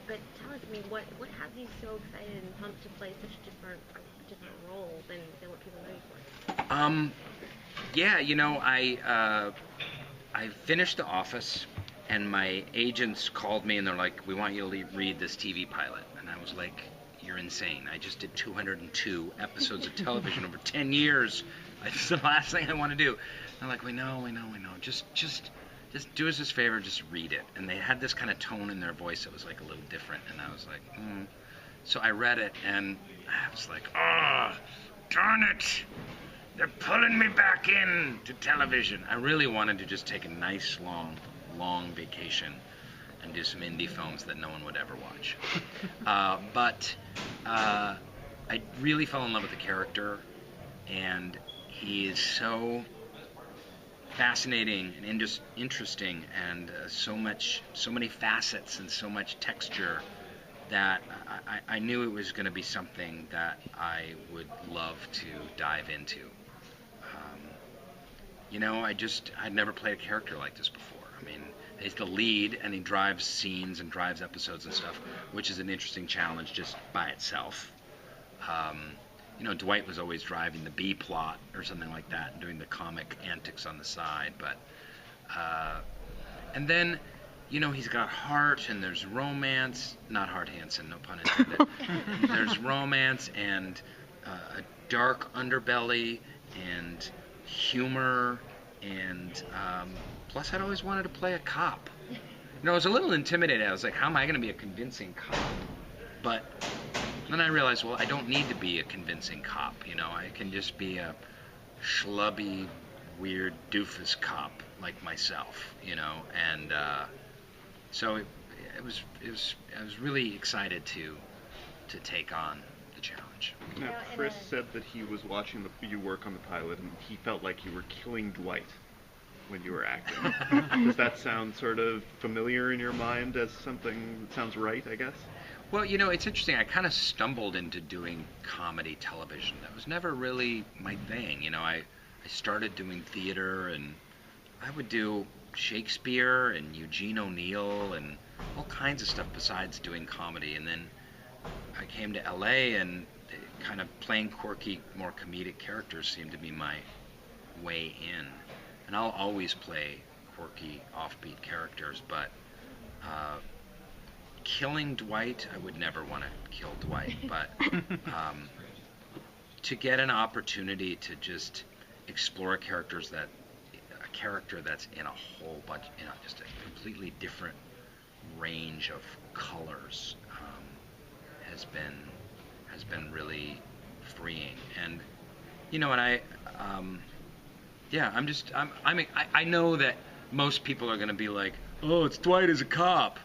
But tell us, I mean, what has you so excited and pumped to play such different roles than what people know you for? Yeah, I finished The Office, and my agents called me and they're like, "We want you to read this TV pilot," and I was like, "You're insane! I just did 202 episodes of television over 10 years. It's the last thing I want to do." They're like, "We know. Just do us this favor, just read it." And they had this kind of tone in their voice that was like a little different, and I was like, So I read it, and I was like, "Oh, darn it! They're pulling me back in to television." I really wanted to just take a nice, long vacation and do some indie films that no one would ever watch. But I really fell in love with the character, and he is so fascinating and interesting, and so many facets and so much texture that I knew it was going to be something that I would love to dive into. I'd never played a character like this before. I mean, he's the lead, and he drives scenes and drives episodes and stuff, which is an interesting challenge just by itself. Dwight was always driving the B plot or something like that, and doing the comic antics on the side. But, and then, he's got heart, and there's romance. Not Hart Hansen, no pun intended. There's romance and a dark underbelly and humor, and plus I'd always wanted to play a cop. I was a little intimidated. I was like, how am I going to be a convincing cop? But then I realized, well, I don't need to be a convincing cop. I can just be a schlubby, weird doofus cop like myself. And so I was really excited to take on the challenge. Now, Chris said that he was watching you work on the pilot, and he felt like you were killing Dwight when you were acting. Does that sound sort of familiar in your mind as something that sounds right, I guess? Well, it's interesting. I kind of stumbled into doing comedy television. That was never really my thing. I started doing theater, and I would do Shakespeare and Eugene O'Neill and all kinds of stuff besides doing comedy. And then I came to LA, and kind of playing quirky, more comedic characters seemed to be my way in. And I'll always play quirky, offbeat characters, but killing Dwight, I would never want to kill Dwight, but to get an opportunity to just explore a character that's in a whole bunch, just a completely different range of colors, has been really freeing. And I know that most people are going to be like, "Oh, it's Dwight as a cop,"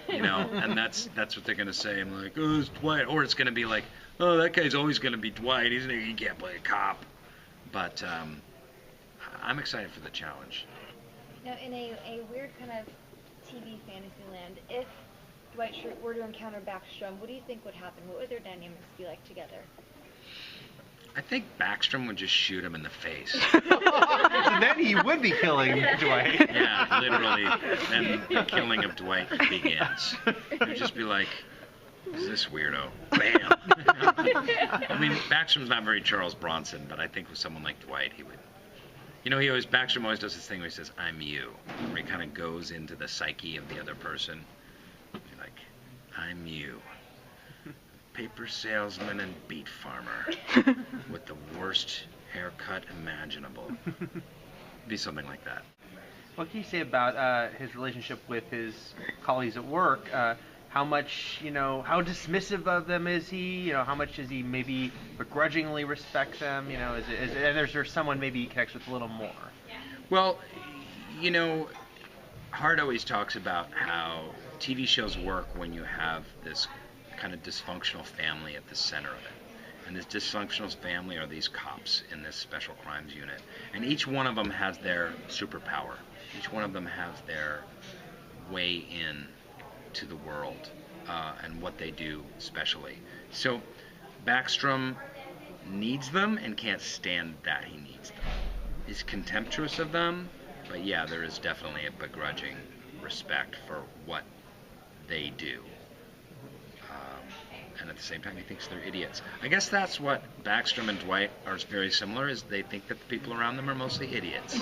and that's what they're going to say. I'm like, "Oh, it's Dwight," or it's going to be like, "Oh, that guy's always going to be Dwight. He can't play a cop." But I'm excited for the challenge. Now, in a weird kind of TV fantasy land, if Dwight Schrute were to encounter BACKSTROM, what do you think would happen? What would their dynamics be like together? I think BACKSTROM would just shoot him in the face. So then he would be killing Dwight. Yeah, literally. Then the killing of Dwight begins. He'd just be like, "Who's this weirdo?" Bam! I mean, BACKSTROM's not very Charles Bronson, but I think with someone like Dwight, he would. BACKSTROM always does this thing where he says, "I'm you," where he kind of goes into the psyche of the other person. Like, "I'm you. Paper salesman and beet farmer with the worst haircut imaginable." Be something like that. What can you say about his relationship with his colleagues at work? How much, how dismissive of them is he? How much does he maybe begrudgingly respect them? And is there someone maybe he connects with a little more? Well, Hart always talks about how TV shows work when you have this kind of dysfunctional family at the center of it. And this dysfunctional family are these cops in this special crimes unit. And each one of them has their superpower. Each one of them has their way in to the world and what they do specially. So BACKSTROM needs them and can't stand that he needs them. He's contemptuous of them, but yeah, there is definitely a begrudging respect for what they do. the same time he thinks they're idiots. I guess that's what Backstrom and Dwight are very similar, is they think that the people around them are mostly idiots.